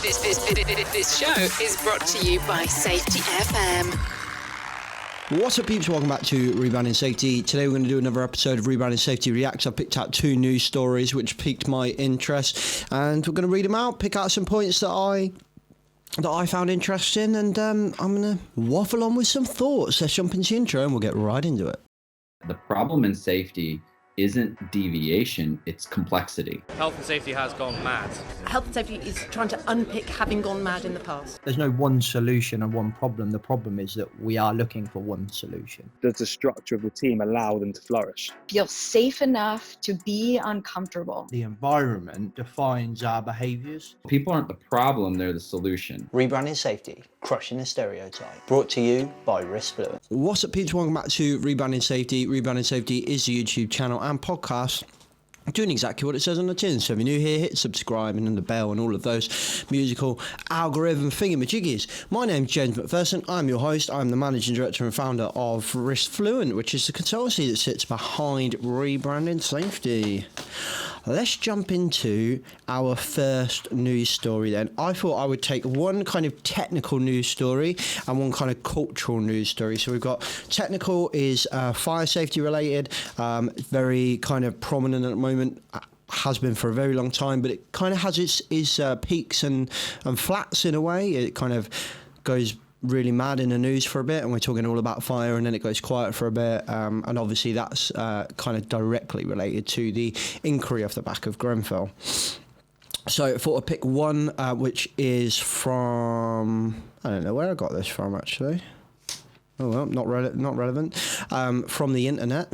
This show is brought to you by Safety FM. What's up, peeps? Welcome back to Rebranding Safety. Today we're going to do another episode of Rebranding Safety Reacts. I've picked out two news stories which piqued my interest, and we're going to read them out, pick out some points that I found interesting, and I'm going to waffle on with some thoughts. Let's jump into the intro and we'll get right into it. The problem in safety isn't deviation, it's complexity. Health and safety has gone mad. Health and safety is trying to unpick having gone mad in the past. There's no one solution and one problem. The problem is that we are looking for one solution. Does the structure of the team allow them to flourish? Feel safe enough to be uncomfortable. The environment defines our behaviours. People aren't the problem, they're the solution. Rebranding Safety, crushing the stereotype. Brought to you by Risk Fluent. What's up, peeps? Welcome back to Rebranding Safety. Rebranding Safety is the YouTube channel and podcast doing exactly what it says on the tin. So if you're new here, hit subscribe and then the bell and all of those musical algorithm thingamajiggies. My name's James MacPherson. I'm your host. I'm the managing director and founder of Risk Fluent, which is the consultancy that sits behind Rebranding Safety. Let's jump into our first news story then. I thought I would take one kind of technical news story and one kind of cultural news story. So we've got technical is fire safety related, very kind of prominent at the moment, has been for a very long time, but it kind of has its peaks and flats in a way. It kind of goes really mad in the news for a bit, and we're talking all about fire, and then it goes quiet for a bit, and obviously that's kind of directly related to the inquiry off the back of Grenfell. So I thought I'd pick one which is from, I don't know where I got this from actually. Oh well, not relevant. From the internet.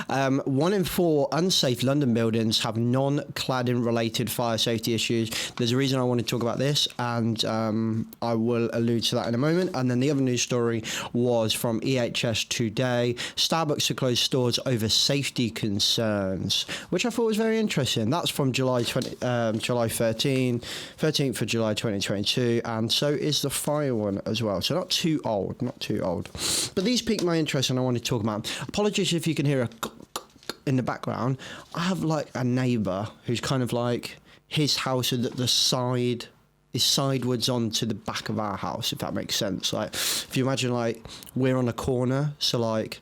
1 in 4 unsafe London buildings have non-cladding related fire safety issues. There's a reason I want to talk about this, and I will allude to that in a moment. And then the other news story was from EHS Today. Starbucks to close stores over safety concerns, which I thought was very interesting. That's from July 13th of July 2022, and so is the fire one as well. So not too old. But these piqued my interest, and I want to talk about. Apologies if you can hear a in the background. I have like a neighbour who's kind of like, his house is at the side, is sideways onto the back of our house, if that makes sense. Like, if you imagine, like, we're on a corner, so like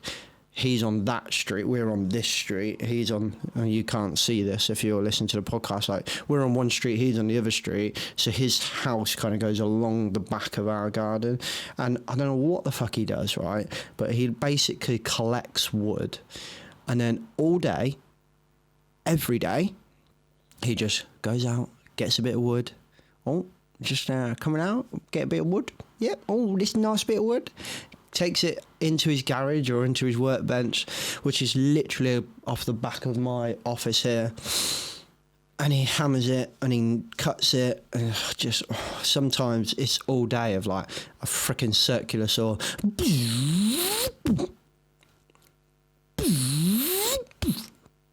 he's on that street, we're on this street, he's on, and you can't see this if you're listening to the podcast, like we're on one street, he's on the other street, so his house kind of goes along the back of our garden, and I don't know what the fuck he does, right, but he basically collects wood, and then all day, every day, he just goes out, gets a bit of wood. Oh, just coming out, get a bit of wood. Yep, oh, this nice bit of wood. Takes it into his garage or into his workbench, which is literally off the back of my office here. And he hammers it and he cuts it. And just sometimes it's all day of like a freaking circular saw.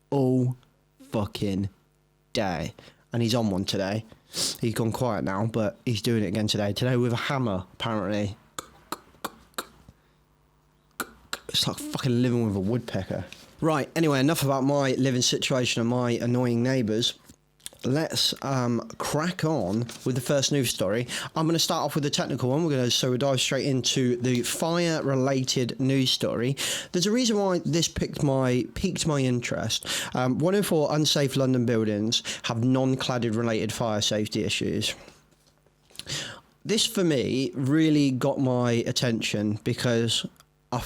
All fucking day. And he's on one today. He's gone quiet now, but he's doing it again today. Today with a hammer, apparently. It's like fucking living with a woodpecker. Right, anyway, enough about my living situation and my annoying neighbours. Let's crack on with the first news story. I'm going to start off with the technical one. We'll dive straight into the fire-related news story. There's a reason why this piqued my interest. 1 in 4 unsafe London buildings have non-cladding related fire safety issues. This, for me, really got my attention because I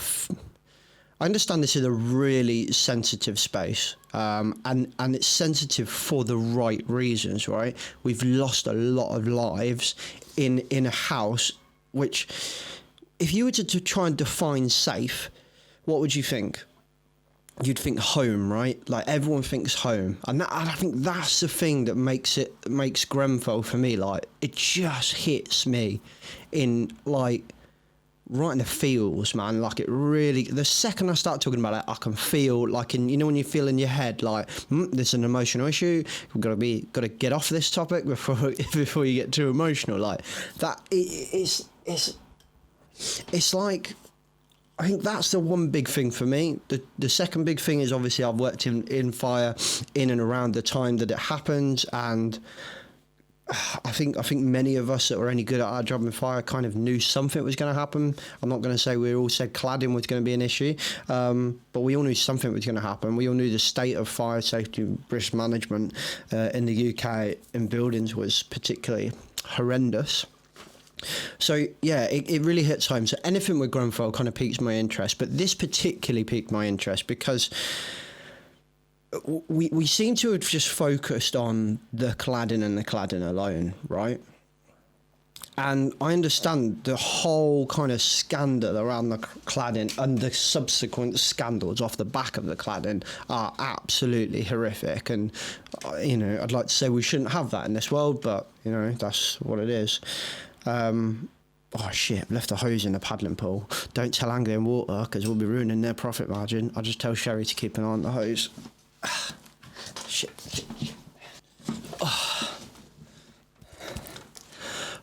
understand this is a really sensitive space, and it's sensitive for the right reasons, right? We've lost a lot of lives in a house, which, if you were to try and define safe, what would you think? You'd think home, right? Like, everyone thinks home. And I think that's the thing that makes Grenfell, for me, like, it just hits me in, like, right in the feels, man. Like, it really, the second I start talking about it, I can feel like, you know when you feel in your head like, this is an emotional issue, we've got to get off this topic before you get too emotional. Like that, it's like, I think that's the one big thing for me. The second big thing is, obviously, I've worked in fire in and around the time that it happened, and I think many of us that were only good at our job in fire kind of knew something was going to happen. I'm not going to say we all said cladding was going to be an issue, but we all knew something was going to happen. We all knew the state of fire safety risk management in the UK in buildings was particularly horrendous. So yeah, it really hits home. So anything with Grenfell kind of piques my interest, but this particularly piqued my interest because we seem to have just focused on the cladding and the cladding alone, right? And I understand the whole kind of scandal around the cladding and the subsequent scandals off the back of the cladding are absolutely horrific. And, you know, I'd like to say we shouldn't have that in this world, but, you know, that's what it is. Oh shit, I've left the hose in the paddling pool. Don't tell Anglian Water because we'll be ruining their profit margin. I'll just tell Sherry to keep an eye on the hose. Shit.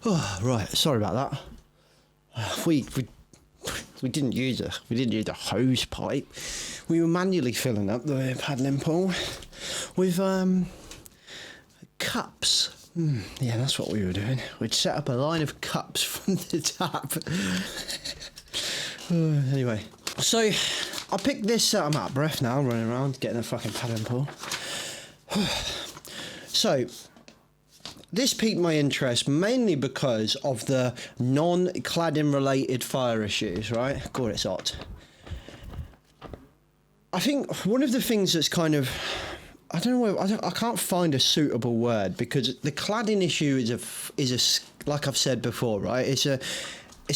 Oh, right. Sorry about that. We didn't use a hose pipe. We were manually filling up the paddling pool with cups. Yeah, that's what we were doing. We'd set up a line of cups from the tap. Anyway, so I picked this. I'm out of breath now, running around getting a fucking paddling pool. So this piqued my interest mainly because of the non-cladding related fire issues, right? God, it's hot. I think one of the things that's kind of, I don't know, I can't find a suitable word because the cladding issue is a like I've said before, right? It's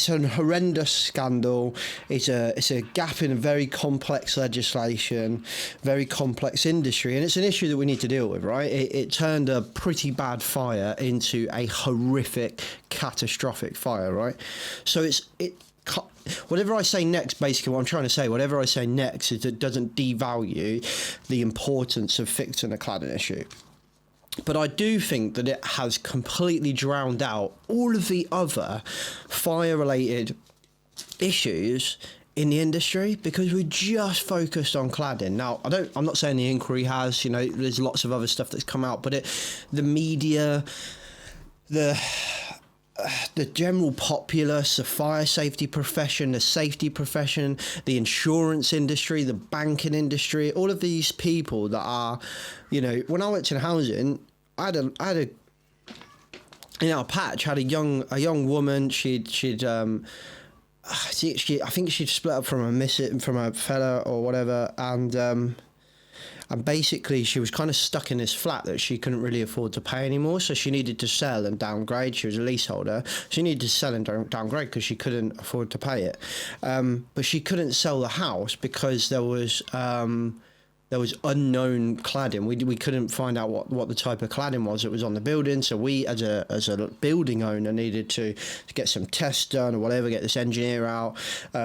a horrendous scandal. It's a gap in a very complex legislation, very complex industry, and it's an issue that we need to deal with, right? It turned a pretty bad fire into a horrific, catastrophic fire, right? So whatever I say next, basically what I'm trying to say, whatever I say next is it doesn't devalue the importance of fixing a cladding issue. But I do think that it has completely drowned out all of the other fire-related issues in the industry because we're just focused on cladding. Now, I'm not saying the inquiry has, you know, there's lots of other stuff that's come out, but the media, the general populace, the fire safety profession, the safety profession, the insurance industry, the banking industry, all of these people that are, you know, when I worked in housing, I had a in our patch had a young woman. I think she'd split up from a fella or whatever, and basically she was kind of stuck in this flat that she couldn't really afford to pay anymore, so she needed to sell and downgrade. She was a leaseholder. She needed to sell and downgrade because she couldn't afford to pay it. But she couldn't sell the house because there was unknown cladding. We couldn't find out what the type of cladding was that was on the building. So we, as a building owner, needed to get some tests done or whatever, get this engineer out.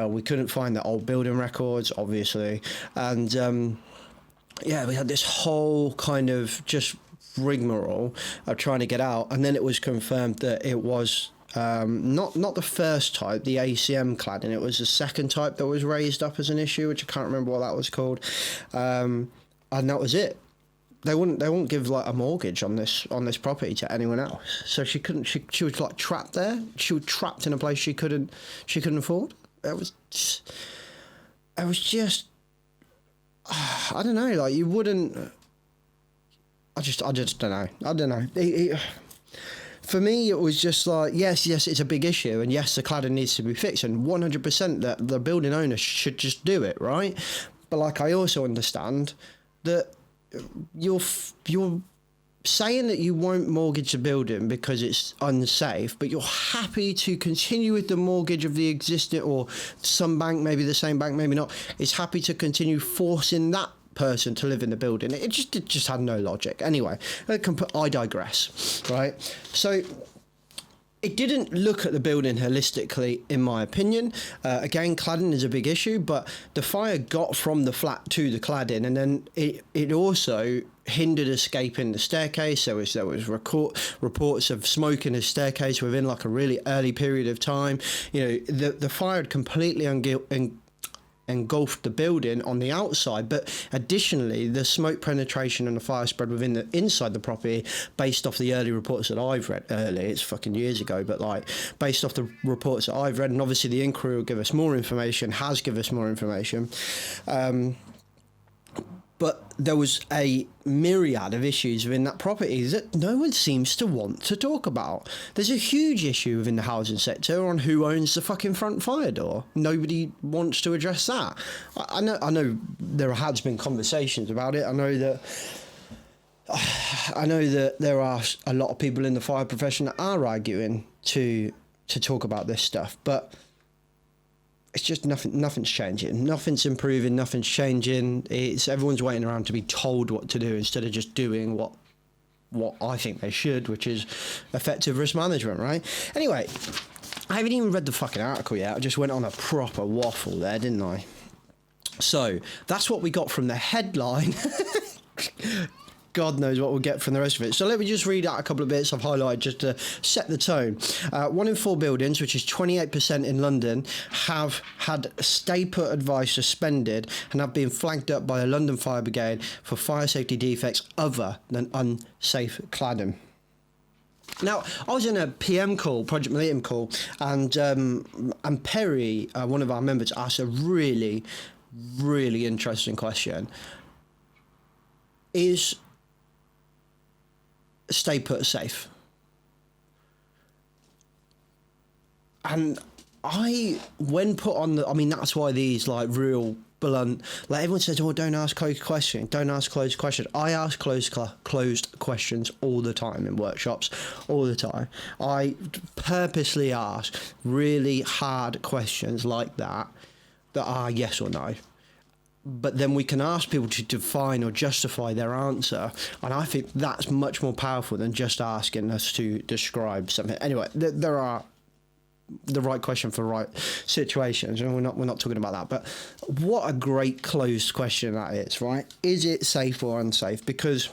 We couldn't find the old building records, obviously, and yeah, we had this whole kind of just rigmarole of trying to get out, and then it was confirmed that it was not the first type, the ACM cladding. It was the second type that was raised up as an issue, which I can't remember what that was called, and that was it. They wouldn't give like a mortgage on this property to anyone else. So she couldn't. She was like trapped there. She was trapped in a place she couldn't afford. It was just. I don't know, like you wouldn't. I just don't know. I don't know. For me, it was just like, yes, it's a big issue, and yes, the cladding needs to be fixed, and 100% that the building owner should just do it, right? But like, I also understand that you're saying that you won't mortgage the building because it's unsafe, but you're happy to continue with the mortgage of the existing, or some bank, maybe the same bank, maybe not, is happy to continue forcing that person to live in the building. It just had no logic. Anyway, I digress, right? So it didn't look at the building holistically, in my opinion. Again, cladding is a big issue, but the fire got from the flat to the cladding, and then it also hindered escape in the staircase. There was reports of smoke in the staircase within like a really early period of time. You know, the fire had completely engulfed the building on the outside, but additionally the smoke penetration and the fire spread within the inside the property, based off the early reports that I've read early, it's fucking years ago, but like based off the reports that I've read, and obviously the inquiry will give us more information, has given us more information, but there was a myriad of issues within that property that no one seems to want to talk about. There's a huge issue within the housing sector on who owns the fucking front fire door. Nobody wants to address that. I know there has been conversations about it. I know that there are a lot of people in the fire profession that are arguing to talk about this stuff, but it's just nothing's changing, nothing's improving, nothing's changing. It's everyone's waiting around to be told what to do instead of just doing what I think they should, which is effective risk management, right? Anyway, I haven't even read the fucking article yet. I just went on a proper waffle there, didn't I? So that's what we got from the headline. God knows what we'll get from the rest of it. So let me just read out a couple of bits I've highlighted just to set the tone. 1 in 4 buildings, which is 28% in London, have had stay put advice suspended and have been flagged up by the London Fire Brigade for fire safety defects other than unsafe cladding. Now, I was in a PM call, Project Mollitiam call, and Perry, one of our members, asked a really, really interesting question. Is stay put safe? And when put on that's why these like real blunt, like everyone says, oh, don't ask closed questions, don't ask closed questions. I ask closed questions all the time in workshops, all the time. I purposely ask really hard questions like that are yes or no. But then we can ask people to define or justify their answer. And I think that's much more powerful than just asking us to describe something. Anyway, there are the right question for right situations, and we're not talking about that. But what a great closed question that is, right? Is it safe or unsafe? Because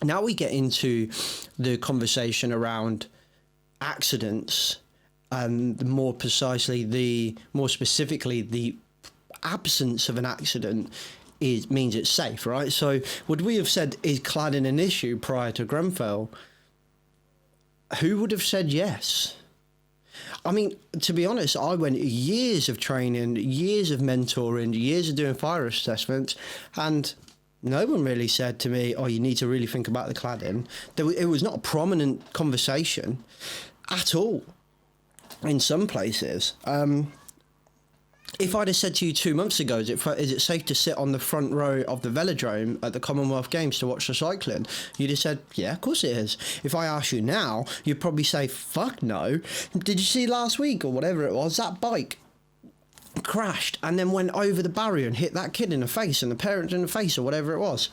now we get into the conversation around accidents, and more specifically the absence of an accident means it's safe, right? So would we have said, is cladding an issue prior to Grenfell? Who would have said yes? I mean, to be honest, I went years of training, years of mentoring, years of doing fire assessments, and no one really said to me, oh, you need to really think about the cladding. It was not a prominent conversation at all in some places. If I'd have said to you 2 months ago, is it safe to sit on the front row of the velodrome at the Commonwealth Games to watch the cycling? You'd have said, yeah, of course it is. If I ask you now, you'd probably say, fuck no. Did you see last week or whatever it was, that bike crashed and then went over the barrier and hit that kid in the face and the parent in the face or whatever it was?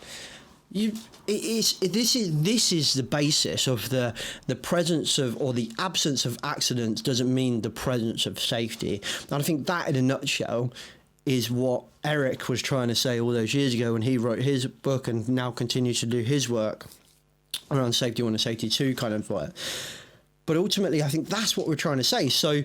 This is the basis of the presence of, or the absence of accidents doesn't mean the presence of safety. And I think that in a nutshell is what Eric was trying to say all those years ago when he wrote his book and now continues to do his work around safety 1 and safety 2 kind of work. But ultimately, I think that's what we're trying to say. So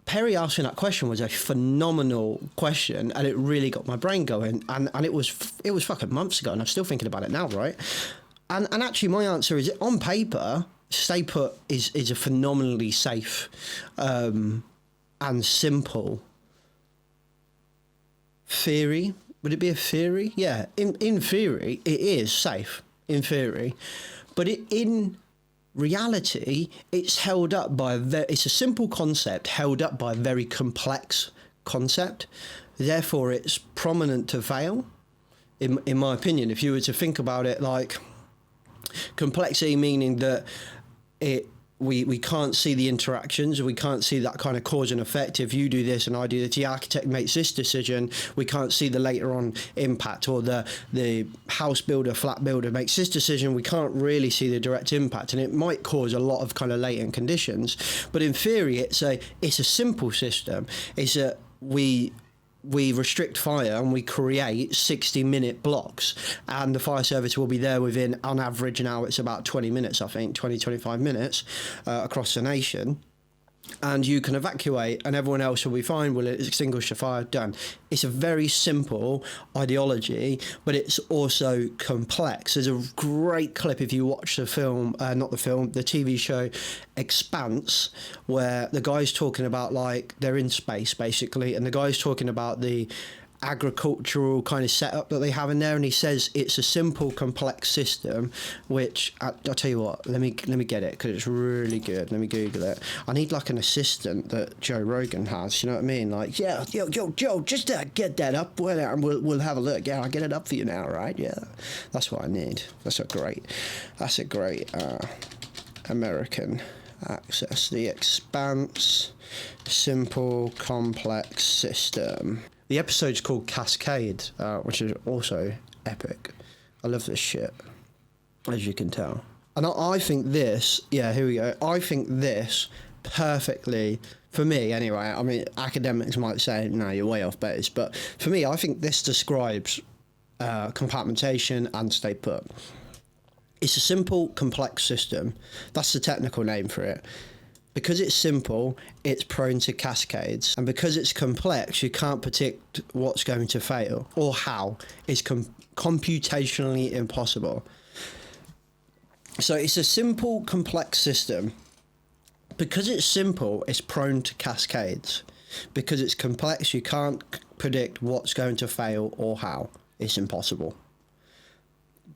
Perry asking that question was a phenomenal question, and it really got my brain going. And it was fucking months ago, and I'm still thinking about it now, right? And actually, my answer is, on paper, stay put is a phenomenally safe and simple theory. Would it be a theory? Yeah, in theory, it is safe. In theory, but in reality, it's held up by it's a simple concept held up by a very complex concept. Therefore, it's prominent to fail, in my opinion. If you were to think about it, like complexity, meaning that we can't see the interactions, we can't see that kind of cause and effect. If you do this and I do that, the architect makes this decision, we can't see the later on impact, or the house builder, flat builder makes this decision, we can't really see the direct impact, and it might cause a lot of kind of latent conditions. But in theory, it's a simple system. It's that we restrict fire and we create 60-minute blocks, and the fire service will be there within, on average now it's about 20 minutes, I think, 25 minutes across the nation. and you can evacuate and everyone else will be fine, will extinguish the fire, done. It's a very simple ideology, but it's also complex. There's a great clip if you watch the film, the TV show Expanse, where the guy's talking about, like, they're in space basically, and the guy's talking about the agricultural kind of setup that they have in there, and he says it's a simple complex system, which I'll tell you what, let me get it because it's really good. Let me Google it. I need like an assistant that Joe Rogan has, you know what I mean? Like, yeah, yo Joe, just get that up and we'll have a look. Yeah, I'll get it up for you now, right? Yeah, that's what I need. That's a great American access. The Expanse, simple complex system. The episode's called Cascade, which is also epic. I love this shit, as you can tell. And I think this, yeah, here we go. I think this perfectly, for me anyway, I mean, academics might say, no, you're way off base, but for me, I think this describes compartmentation and stay put. It's a simple, complex system. That's the technical name for it. Because it's simple, it's prone to cascades. And because it's complex, you can't predict what's going to fail or how. It's computationally impossible. So it's a simple, complex system. Because it's simple, it's prone to cascades. Because it's complex, you can't predict what's going to fail or how. It's impossible.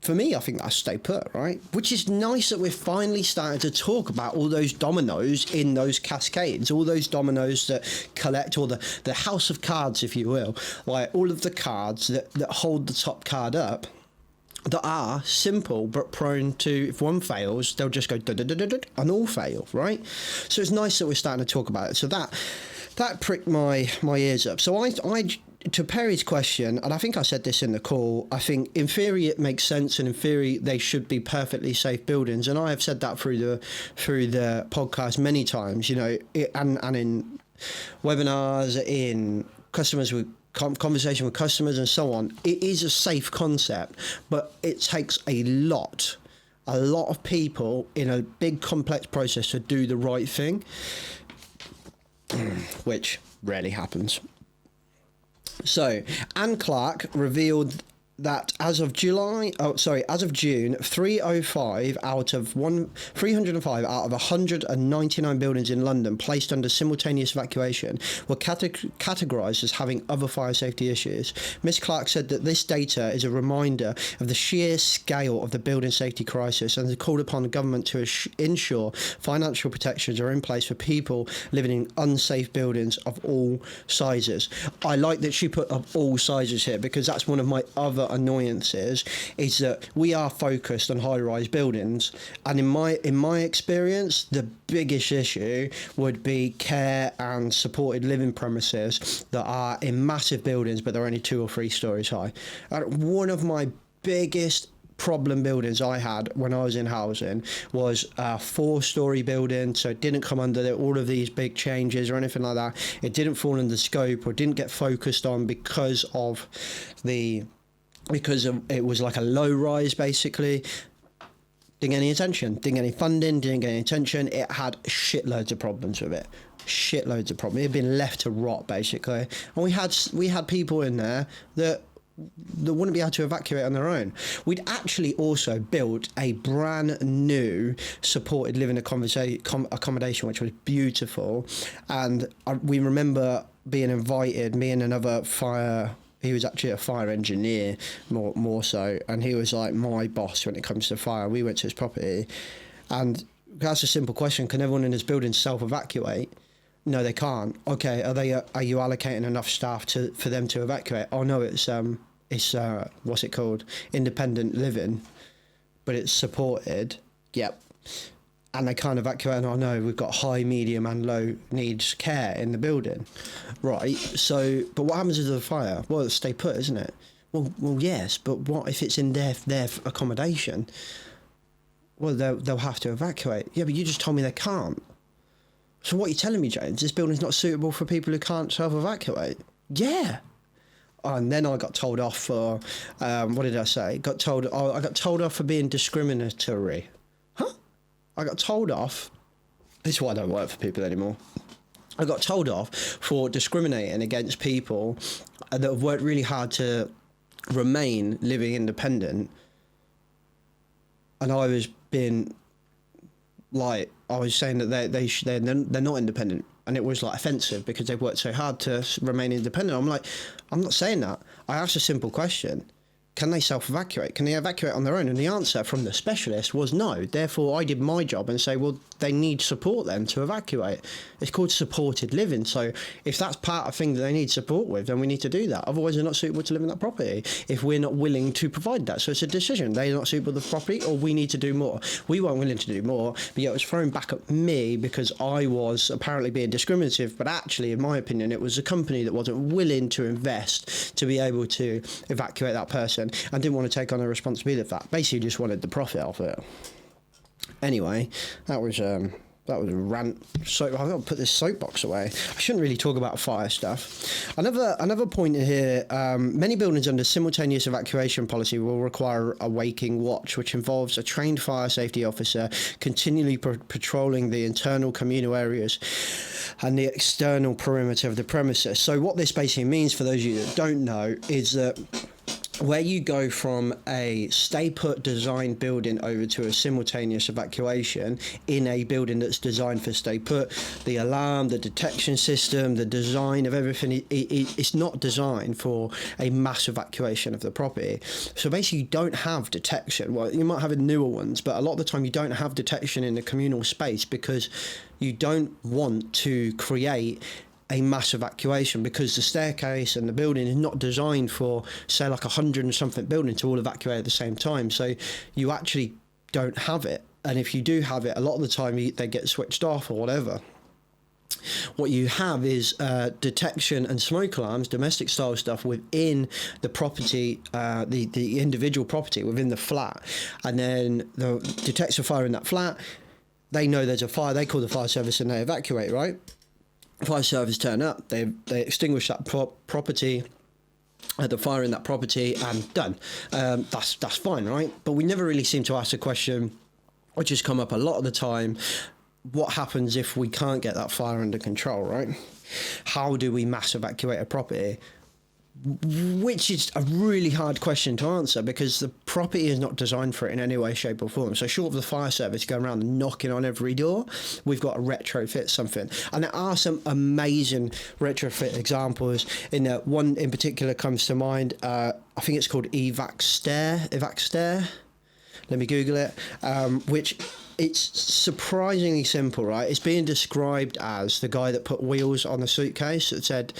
For me, I think that's stay put, right? Which is nice that we're finally starting to talk about all those dominoes in those cascades, all those dominoes that collect, or the house of cards, if you will, like all of the cards that hold the top card up, that are simple but prone to, if one fails, they'll just go and all fail, right? So it's nice that we're starting to talk about it. So that pricked my ears up. So I to Perry's question, and I think I said this in the call, I think in theory it makes sense, and in theory they should be perfectly safe buildings, and I have said that through the podcast many times, you know, and in webinars, in customers with conversation with customers and so on. It is a safe concept, but it takes a lot of people in a big complex process to do the right thing, which rarely happens. So, Anne Clark revealed that as of June, 305 out of 199 buildings in London placed under simultaneous evacuation were categorised as having other fire safety issues. Ms Clark said that this data is a reminder of the sheer scale of the building safety crisis, and has called upon the government to ensure financial protections are in place for people living in unsafe buildings of all sizes. I like that she put up all sizes here, because that's one of my other annoyances, is that we are focused on high-rise buildings, and in my experience, the biggest issue would be care and supported living premises that are in massive buildings, but they're only 2 or 3 stories high. One of my biggest problem buildings I had when I was in housing was a 4-story building, so it didn't come under all of these big changes or anything like that. It didn't fall under scope or didn't get focused on because it was like a low rise, basically. Didn't get any attention, didn't get any funding, didn't get any attention. It had shitloads of problems with it. Shitloads of problems. It had been left to rot, basically. And we had people in there that wouldn't be able to evacuate on their own. We'd actually also built a brand new supported living accommodation, which was beautiful. And we remember being invited, me and another he was actually a fire engineer, more so, and he was like my boss when it comes to fire. We went to his property, and that's a simple question: can everyone in this building self-evacuate? No, they can't. Okay, are you allocating enough staff for them to evacuate? Oh no, it's what's it called? Independent living, but it's supported. Yep. And they can't evacuate, and I know we've got high, medium and low needs care in the building. Right, so, but what happens to the fire? Well, it's stay put, isn't it? Well, yes, but what if it's in their accommodation? Well, they'll have to evacuate. Yeah, but you just told me they can't. So what are you telling me, James? This building's not suitable for people who can't self-evacuate? Yeah. And then I got told off for, what did I say? I got told off for being discriminatory. I got told off. This is why I don't work for people anymore. I got told off for discriminating against people that have worked really hard to remain living independent, and I was being like, I was saying that they're not independent, and it was like offensive because they've worked so hard to remain independent. I'm like, I'm not saying that. I asked a simple question: can they self-evacuate? Can they evacuate on their own? And the answer from the specialist was no. Therefore, I did my job and say, well, they need support then to evacuate. It's called supported living. So if that's part of thing that they need support with, then we need to do that. Otherwise, they're not suitable to live in that property if we're not willing to provide that. So it's a decision. They're not suitable to the property, or we need to do more. We weren't willing to do more, but yet it was thrown back at me because I was apparently being discriminative. But actually, in my opinion, it was a company that wasn't willing to invest to be able to evacuate that person and didn't want to take on the responsibility of that. Basically, just wanted the profit off it. Anyway, that was a rant. So I've got to put this soapbox away. I shouldn't really talk about fire stuff. Another point here, many buildings under simultaneous evacuation policy will require a waking watch, which involves a trained fire safety officer continually patrolling the internal communal areas and the external perimeter of the premises. So what this basically means, for those of you that don't know, is that where you go from a stay-put designed building over to a simultaneous evacuation in a building that's designed for stay-put, the alarm, the detection system, the design of everything, it's not designed for a mass evacuation of the property. So basically, you don't have detection. Well, you might have newer ones, but a lot of the time you don't have detection in the communal space because you don't want to create a mass evacuation, because the staircase and the building is not designed for, say, like 100 and something building to all evacuate at the same time. So you actually don't have it. And if you do have it, a lot of the time they get switched off or whatever. What you have is detection and smoke alarms, domestic style stuff within the property, the individual property within the flat. And then the detects a fire in that flat. They know there's a fire. They call the fire service and they evacuate, right? Fire service turn up, they extinguish that property, the fire in that property, and done. That's fine, right? But we never really seem to ask the question, which has come up a lot of the time: what happens if we can't get that fire under control, right? How do we mass evacuate a property? Which is a really hard question to answer, because the property is not designed for it in any way, shape or form. So short of the fire service going around and knocking on every door, we've got to retrofit something. And there are some amazing retrofit examples. In there, one in particular comes to mind. I think it's called Evac Stair. Let me Google it. Which it's surprisingly simple, right? It's being described as the guy that put wheels on the suitcase that said,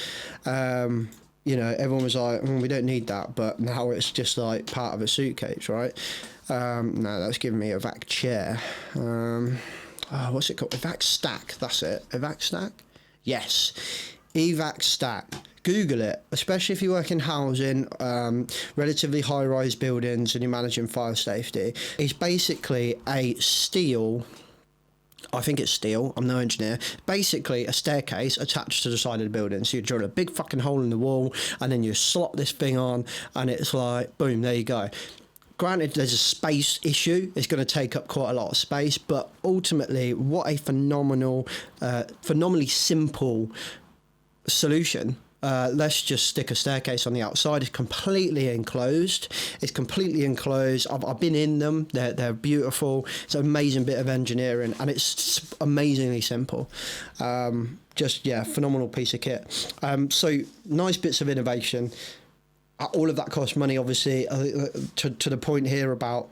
you know, everyone was like, we don't need that, but now it's just like part of a suitcase, right? No, that's giving me a vac chair. What's it called? Evac stack, that's it. Evac stack? Yes. Evac stack. Google it, especially if you work in housing, relatively high-rise buildings and you're managing fire safety. It's basically a steel, I think it's steel, I'm no engineer, basically a staircase attached to the side of the building. So you drill a big fucking hole in the wall and then you slot this thing on and it's like, boom, there you go. Granted, there's a space issue. It's going to take up quite a lot of space, but ultimately, what a phenomenally simple solution. Let's just stick a staircase on the outside. It's completely enclosed. I've been in them. They're beautiful. It's an amazing bit of engineering, and it's amazingly simple. Phenomenal piece of kit. So nice bits of innovation. All of that costs money, obviously, to the point here about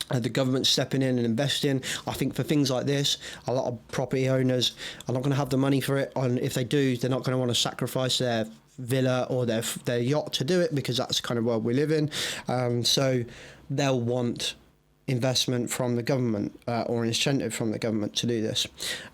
the government stepping in and investing. I think for things like this, a lot of property owners are not going to have the money for it. And if they do, they're not going to want to sacrifice their villa or their yacht to do it, because that's the kind of world we live in. So they'll want investment from the government or an incentive from the government to do this.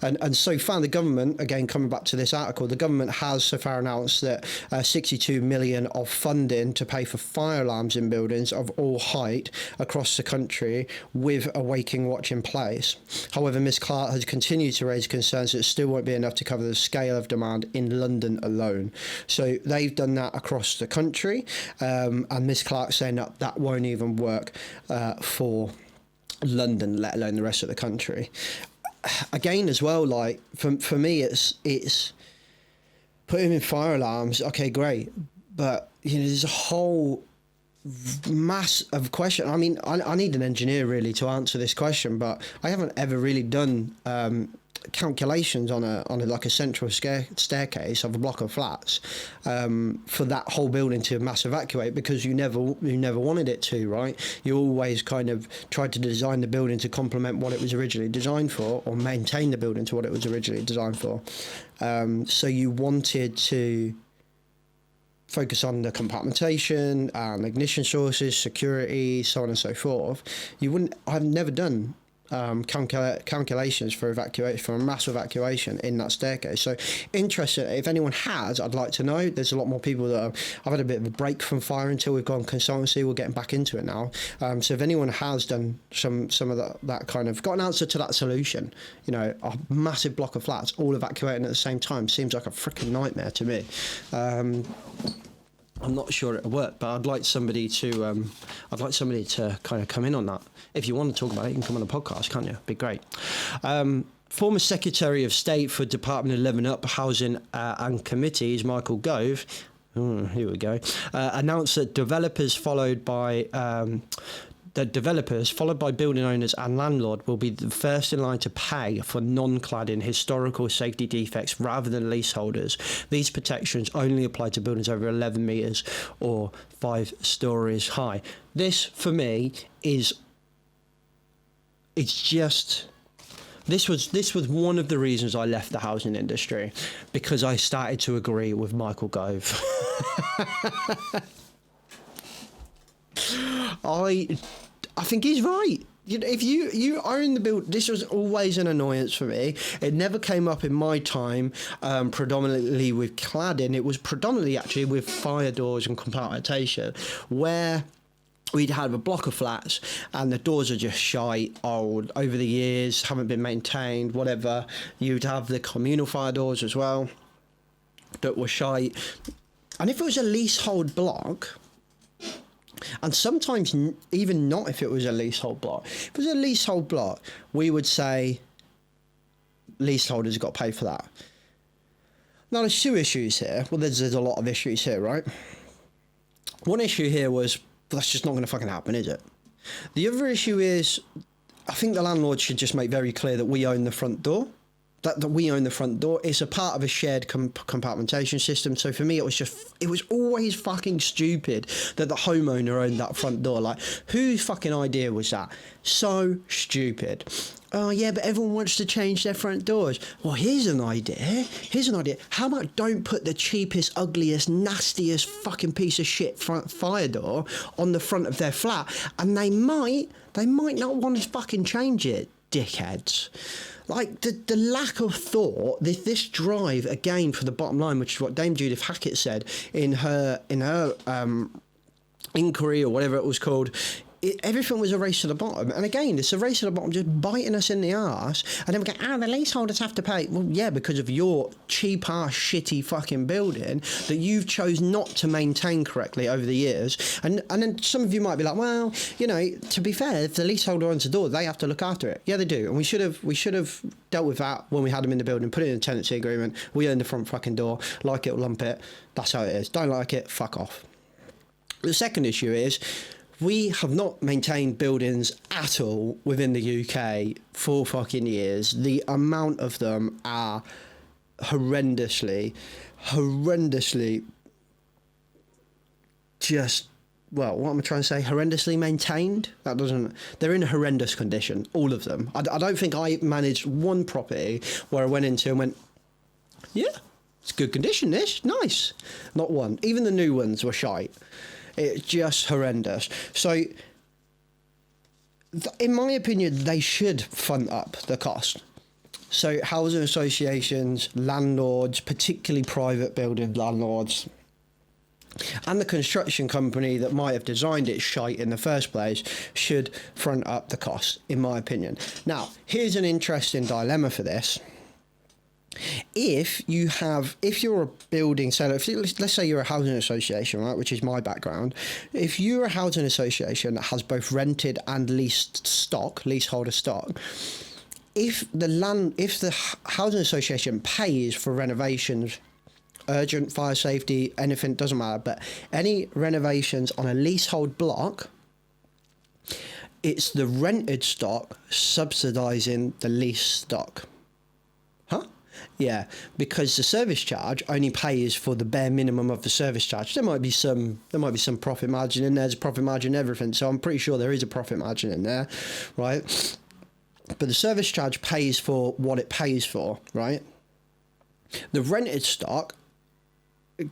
And so far, the government, again, coming back to this article, the government has so far announced that 62 million of funding to pay for fire alarms in buildings of all height across the country, with a waking watch in place. However, Ms Clark has continued to raise concerns that it still won't be enough to cover the scale of demand in London alone. So they've done that across the country, and Ms Clark saying that won't even work for London, let alone the rest of the country. Again, as well, like for me, it's put him in fire alarms. Okay, great. But, you know, there's a whole mass of question. I mean, I need an engineer really to answer this question, but I haven't ever really done calculations on a like a central staircase of a block of flats for that whole building to mass evacuate, because you never wanted it to, right? You always kind of tried to design the building to complement what it was originally designed for, or maintain the building to what it was originally designed for. So you wanted to focus on the compartmentation and ignition sources, security, so on and so forth. I've never done calculations for a mass evacuation in that staircase. So interested, if anyone has, I'd like to know. There's a lot more people that I've had a bit of a break from fire until we've gone consultancy. We're getting back into it now. So if anyone has done some of that kind of, got an answer to that solution, you know, a massive block of flats all evacuating at the same time seems like a freaking nightmare to me. I'm not sure it'll work, but I'd like somebody to kind of come in on that. If you want to talk about it, you can come on the podcast, can't you? Be great. Former Secretary of State for Department of Living Up, Housing and Committees, Michael Gove, here we go, announced that developers followed by building owners and landlord will be the first in line to pay for non-cladding historical safety defects rather than leaseholders. These protections only apply to buildings over 11 metres or 5 stories high. This, for me, this was one of the reasons I left the housing industry, because I started to agree with Michael Gove. I think he's right. You know, if you own the build, this was always an annoyance for me. It never came up in my time predominantly with cladding. It was predominantly actually with fire doors and compartmentation, where we'd have a block of flats and the doors are just shite, old, over the years, haven't been maintained, whatever. You'd have the communal fire doors as well that were shite. And if it was a leasehold block, and sometimes even not if it was a leasehold block. If it was a leasehold block, we would say leaseholders got paid for that. Now, there's 2 issues here. Well, there's a lot of issues here, right? One issue here was, well, that's just not going to fucking happen, is it? The other issue is, I think the landlord should just make very clear that we own the front door. That we own the front door. It's a part of a shared compartmentation system. So for me, it was always fucking stupid that the homeowner owned that front door. Like, whose fucking idea was that? So stupid. Oh yeah, but everyone wants to change their front doors. Well, here's an idea. How about don't put the cheapest, ugliest, nastiest fucking piece of shit front fire door on the front of their flat, and they might not want to fucking change it, dickheads. Like, the lack of thought, this drive, again, for the bottom line, which is what Dame Judith Hackett said in her inquiry, or whatever it was called. Everything was a race to the bottom. And again, it's a race to the bottom, just biting us in the arse. And then we go, the leaseholders have to pay. Well, yeah, because of your cheap-ass, shitty fucking building that you've chose not to maintain correctly over the years. And then some of you might be like, well, you know, to be fair, if the leaseholder owns the door, they have to look after it. Yeah, they do. And we should have dealt with that when we had them in the building, put it in a tenancy agreement. We own the front fucking door. Like it or lump it. That's how it is. Don't like it, fuck off. The second issue is, we have not maintained buildings at all within the UK for fucking years. The amount of them are horrendously just, well, what am I trying to say? Horrendously maintained? They're in a horrendous condition, all of them. I don't think I managed one property where I went into and went, yeah, it's good condition, this, nice. Not one. Even the new ones were shite. It's just horrendous. So, in my opinion, they should fund up the cost. So, housing associations, landlords, particularly private building landlords, and the construction company that might have designed it shite in the first place should front up the cost, in my opinion. Now, here's an interesting dilemma for this. If you're a building seller, let's say you're a housing association, right, which is my background. If you're a housing association that has both rented and leaseholder stock, if the housing association pays for renovations urgent fire safety, anything, doesn't matter, but any renovations on a leasehold block, it's the rented stock subsidising the lease stock. Huh? Yeah, because the service charge only pays for the bare minimum of the service charge. There might be some profit margin in there. There's a profit margin in everything, so I'm pretty sure there is a profit margin in there, right? But the service charge pays for what it pays for, right? The rented stock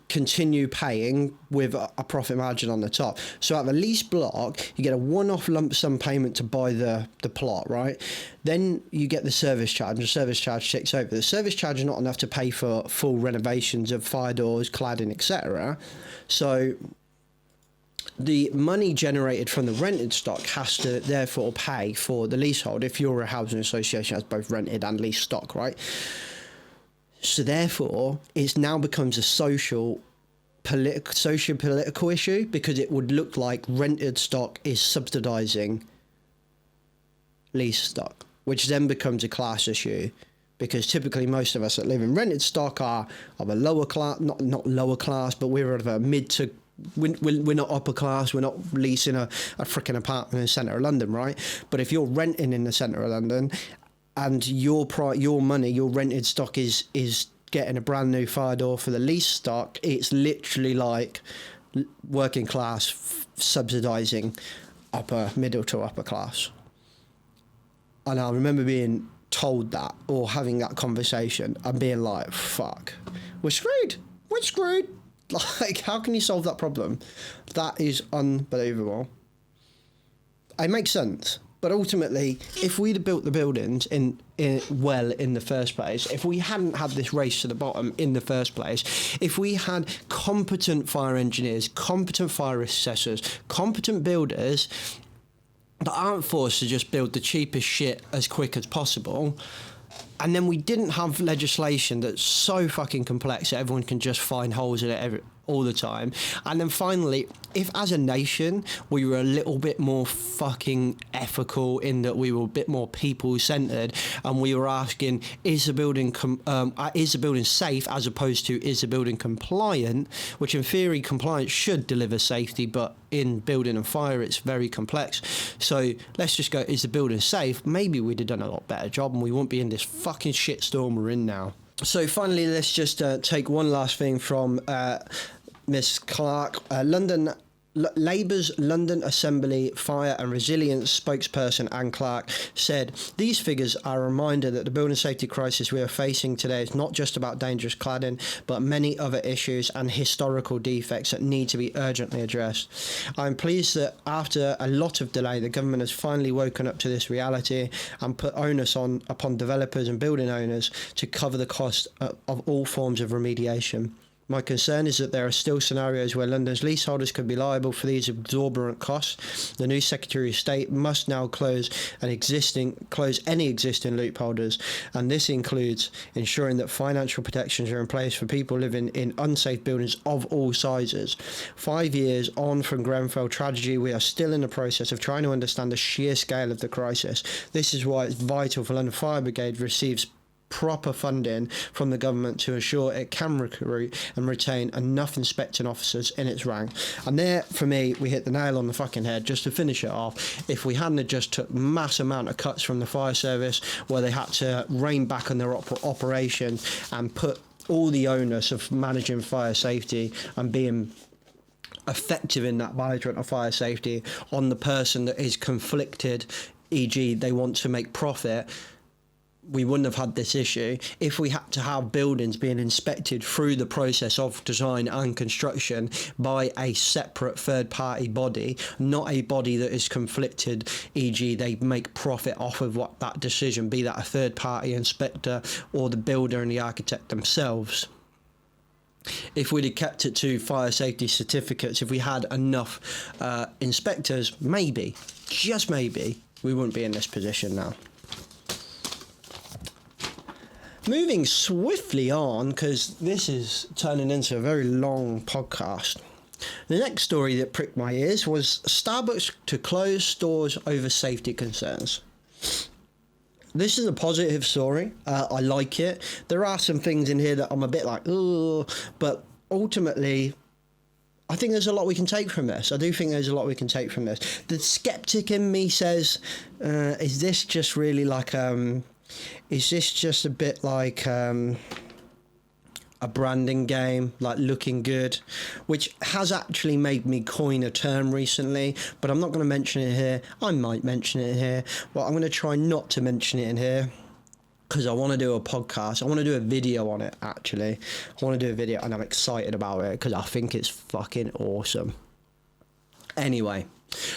continue paying with a profit margin on the top. So at the lease block, you get a one-off lump sum payment to buy the plot, right? Then you get the service charge, and the service charge takes over. The service charge is not enough to pay for full renovations of fire doors, cladding, etc. So the money generated from the rented stock has to therefore pay for the leasehold if you're a housing association that has both rented and leased stock, right? So therefore, it now becomes a socio-political issue, because it would look like rented stock is subsidising lease stock, which then becomes a class issue, because typically most of us that live in rented stock are of a lower class, not lower class, but we're of a mid to... We're not upper class, we're not leasing a freaking apartment in the centre of London, right? But if you're renting in the centre of London, and your money, your rented stock is getting a brand new fire door for the lease stock, it's literally like working class subsidising middle to upper class. And I remember being told that, or having that conversation, and being like, fuck, we're screwed. Like, how can you solve that problem? That is unbelievable. It makes sense. But ultimately, if we'd have built the buildings in the first place, if we hadn't had this race to the bottom in the first place, if we had competent fire engineers, competent fire assessors, competent builders that aren't forced to just build the cheapest shit as quick as possible, and then we didn't have legislation that's so fucking complex that everyone can just find holes in it all the time. And then finally, if as a nation we were a little bit more fucking ethical, in that we were a bit more people-centered, and we were asking, is the building safe, as opposed to is the building compliant, which in theory compliance should deliver safety, but in building and fire it's very complex. So let's just go, is the building safe? Maybe we'd have done a lot better job, and we wouldn't be in this fucking shitstorm we're in now. So finally, let's just take one last thing from Miss Clark. Labour's London Assembly Fire and Resilience spokesperson Anne Clark said, "These figures are a reminder that the building safety crisis we are facing today is not just about dangerous cladding, but many other issues and historical defects that need to be urgently addressed. I'm pleased that after a lot of delay, the government has finally woken up to this reality and put onus upon developers and building owners to cover the cost of all forms of remediation. My concern is that there are still scenarios where London's leaseholders could be liable for these exorbitant costs. The new Secretary of State must now close any existing loopholes, and this includes ensuring that financial protections are in place for people living in unsafe buildings of all sizes. 5 years on from Grenfell tragedy, we are still in the process of trying to understand the sheer scale of the crisis. This is why it's vital for London Fire Brigade receives proper funding from the government to ensure it can recruit and retain enough inspecting officers in its rank." And there, for me, we hit the nail on the fucking head. Just to finish it off, if we hadn't just took mass amount of cuts from the fire service, where they had to rein back on their operation and put all the onus of managing fire safety and being effective in that management of fire safety on the person that is conflicted, e.g. they want to make profit, we wouldn't have had this issue. If we had to have buildings being inspected through the process of design and construction by a separate third-party body, not a body that is conflicted, e.g. they make profit off of what that decision, be that a third-party inspector or the builder and the architect themselves. If we'd have kept it to fire safety certificates, if we had enough inspectors, maybe, just maybe, we wouldn't be in this position now. Moving swiftly on, because this is turning into a very long podcast. The next story that pricked my ears was Starbucks to close stores over safety concerns. this is a positive story. I like it. There are some things in here that I'm a bit like, oh, but ultimately, I think there's a lot we can take from this. I do think there's a lot we can take from this. The skeptic in me says, is this just really like, is this just a bit like a branding game, like looking good, which has actually made me coin a term recently, but I'm not going to mention it here. I might mention it here. Well, I'm going to try not to mention it in here because I want to do a podcast. I want to do a video on it, actually. I want to do a video, and I'm excited about it because I think it's fucking awesome. Anyway,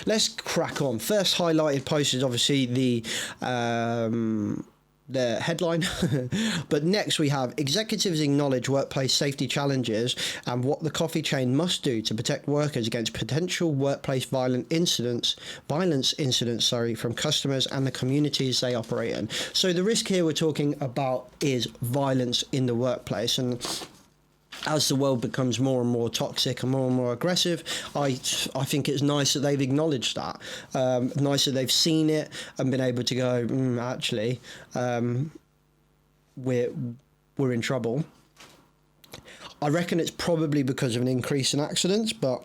let's crack on. First highlighted post is obviously the headline. But next we have executives acknowledge workplace safety challenges and what the coffee chain must do to protect workers against potential workplace violence incidents from customers and the communities they operate in. So the risk here we're talking about is violence in the workplace, and as the world becomes more and more toxic and more aggressive, I think it's nice that they've acknowledged that. Nice that they've seen it and been able to go, actually, we're in trouble. I reckon it's probably because of an increase in accidents, but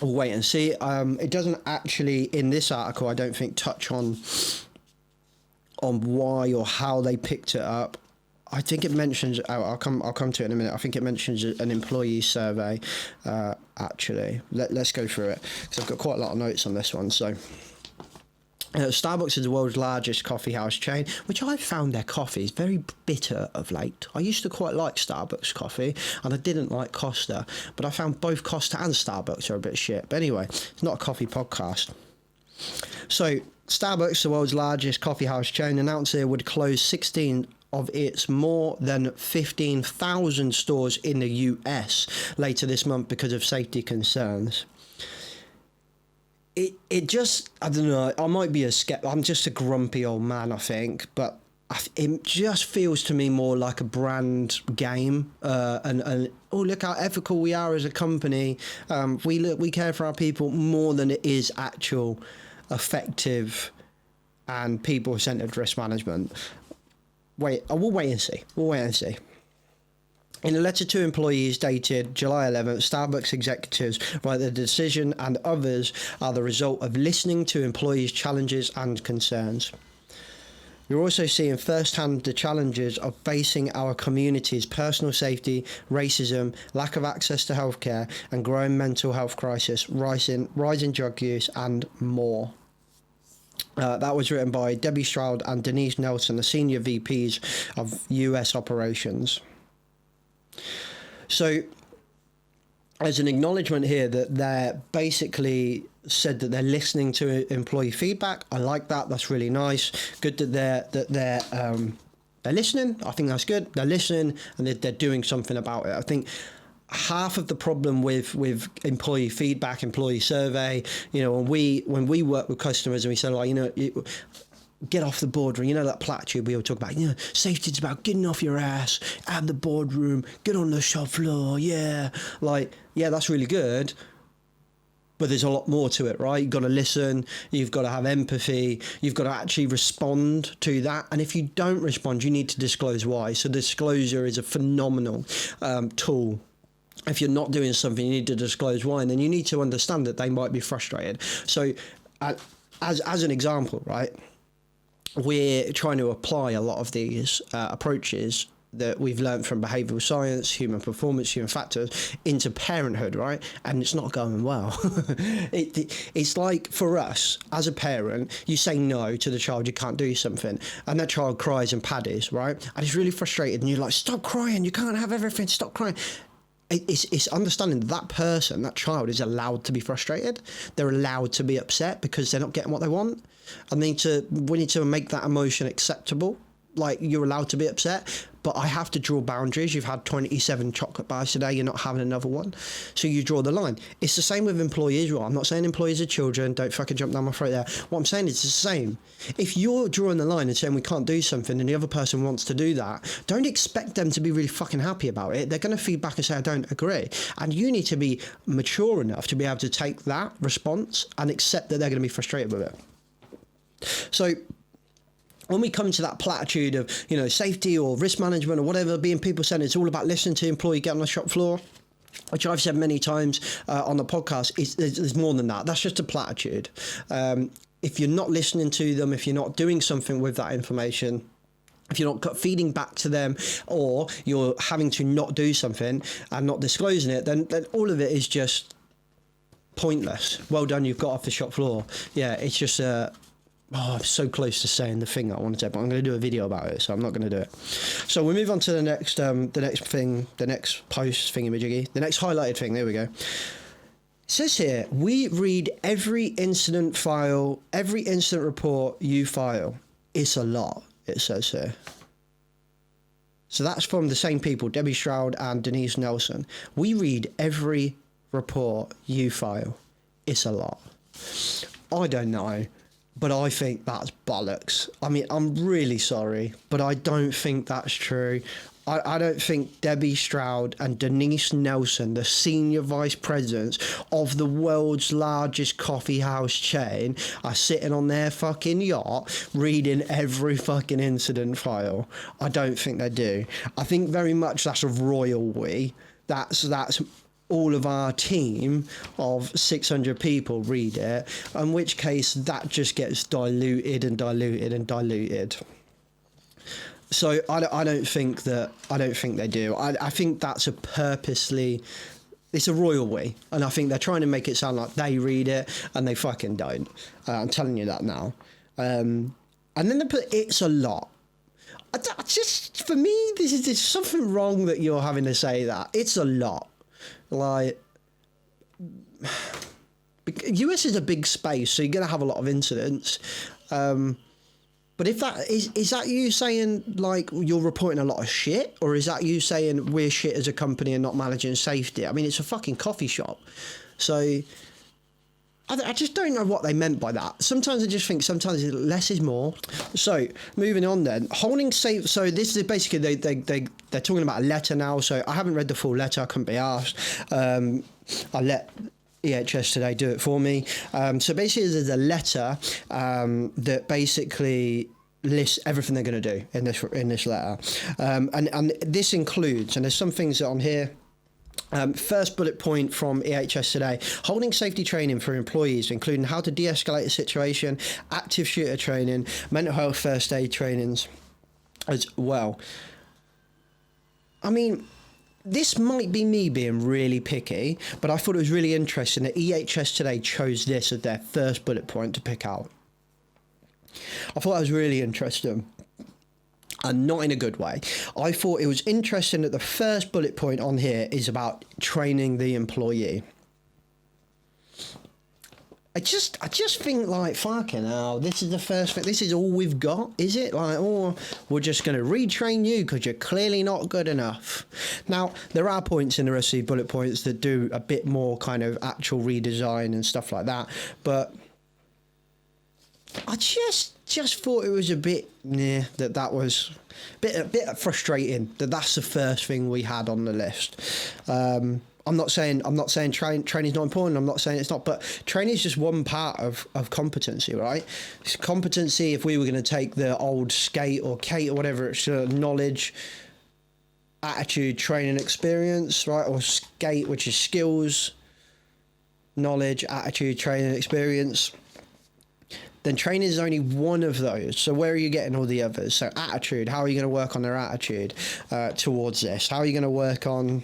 we'll wait and see. It doesn't actually, in this article, I don't think, touch on why or how they picked it up. I think it mentions, I'll come to it in a minute. I think it mentions an employee survey, actually. Let's go through it, because I've got quite a lot of notes on this one. So, Starbucks is the world's largest coffee house chain, which I found their coffee is very bitter of late. I used to quite like Starbucks coffee, and I didn't like Costa, but I found both Costa and Starbucks are a bit shit. But anyway, it's not a coffee podcast. So, Starbucks, the world's largest coffee house chain, announced it would close 16 of its more than 15,000 stores in the US later this month because of safety concerns. It just, I don't know, I might be I'm just a grumpy old man, I think, but it just feels to me more like a brand game, and oh, look how ethical we are as a company. We care for our people more than it is actual effective and people-centered risk management. We'll wait and see. In a letter to employees dated July 11th, Starbucks executives write the decision and others are the result of listening to employees' challenges and concerns. We're also seeing firsthand the challenges of facing our community's personal safety, racism, lack of access to healthcare, and growing mental health crisis, rising drug use, and more. That was written by Debbie Stroud and Denise Nelson, the senior VPs of US operations. So, there's an acknowledgement here that they're basically said that they're listening to employee feedback. I like that. That's really nice. Good that they're listening. I think that's good. They're listening and they're doing something about it. I think half of the problem with employee feedback, employee survey, when we work with customers and we say, like, get off the boardroom, that platitude we all talk about, safety is about getting off your ass, out of the boardroom, get on the shop floor, yeah, that's really good, but there's a lot more to it, right? You've got to listen, you've got to have empathy, you've got to actually respond to that, and if you don't respond, you need to disclose why. So disclosure is a phenomenal tool. If you're not doing something, you need to disclose why, and then you need to understand that they might be frustrated. So as an example, right, we're trying to apply a lot of these approaches that we've learned from behavioural science, human performance, human factors, into parenthood, right? And it's not going well. It's like, for us, as a parent, you say no to the child, you can't do something, and that child cries and paddies, right? And it's really frustrated, and you're like, stop crying, you can't have everything, stop crying. It's understanding that person, that child, is allowed to be frustrated. They're allowed to be upset because they're not getting what they want. And we need to make that emotion acceptable. Like, you're allowed to be upset, but I have to draw boundaries. You've had 27 chocolate bars today, you're not having another one. So you draw the line. It's the same with employees. Well, I'm not saying employees are children, don't fucking jump down my throat there. What I'm saying is it's the same. If you're drawing the line and saying we can't do something and the other person wants to do that, don't expect them to be really fucking happy about it. They're going to feed back and say, I don't agree. And you need to be mature enough to be able to take that response and accept that they're going to be frustrated with it. So when we come to that platitude of, you know, safety or risk management or whatever, being people-centered, it's all about listening to the employee, get on the shop floor, which I've said many times on the podcast, there's more than that. That's just a platitude. If you're not listening to them, if you're not doing something with that information, if you're not feeding back to them, or you're having to not do something and not disclosing it, then all of it is just pointless. Well done, you've got off the shop floor. Yeah, it's just I'm so close to saying the thing that I wanted to say, but I'm going to do a video about it, so I'm not going to do it. So we'll move on to the next thing, the next post thingy-majiggy, the next highlighted thing. There we go. It says here, we read every incident file, every incident report you file. It's a lot, it says here. So that's from the same people, Debbie Stroud and Denise Nelson. We read every report you file. It's a lot. I don't know, but I think that's bollocks. I mean, I'm really sorry, but I don't think that's true. I don't think Debbie Stroud and Denise Nelson, the senior vice presidents of the world's largest coffee house chain, are sitting on their fucking yacht reading every fucking incident file. I don't think they do. I think very much that's a royal we. That's all of our team of 600 people read it, in which case that just gets diluted and diluted and diluted. So I don't think they do. I think that's it's a royal we, and I think they're trying to make it sound like they read it, and they fucking don't. I'm telling you that now. And then they put it's a lot. I just, for me, there's something wrong that you're having to say that. It's a lot. Like, US is a big space, so you're going to have a lot of incidents. But if that is that you saying like you're reporting a lot of shit, or is that you saying we're shit as a company and not managing safety? I mean, it's a fucking coffee shop. So I just don't know what they meant by that. Sometimes I just think sometimes less is more. So moving on then, holding safe. So this is basically they're talking about a letter now. So I haven't read the full letter. I couldn't be asked. I let EHS today do it for me. So basically there's a letter that basically lists everything they're going to do in this letter. And this includes, and there's some things that on here. First bullet point from EHS today, holding safety training for employees, including how to de-escalate a situation, active shooter training, mental health first aid trainings as well. I mean, this might be me being really picky, but I thought it was really interesting that EHS today chose this as their first bullet point to pick out. I thought that was really interesting. And not in a good way. I thought it was interesting that the first bullet point on here is about training the employee. I just think like, fucking hell, this is the first thing, this is all we've got, is it? Like, oh, we're just going to retrain you because you're clearly not good enough. Now, there are points in the rest of the bullet points that do a bit more kind of actual redesign and stuff like that, but I just thought it was a bit that was a bit frustrating that that's the first thing we had on the list. I'm not saying training's not important. I'm not saying it's not, but training is just one part of competency, right? It's competency. If we were going to take the old skate or Kate or whatever, it's knowledge, attitude, training, experience, right? Or skate, which is skills, knowledge, attitude, training, experience. Then training is only one of those. So where are you getting all the others? So attitude, how are you going to work on their attitude towards this? How are you going to work on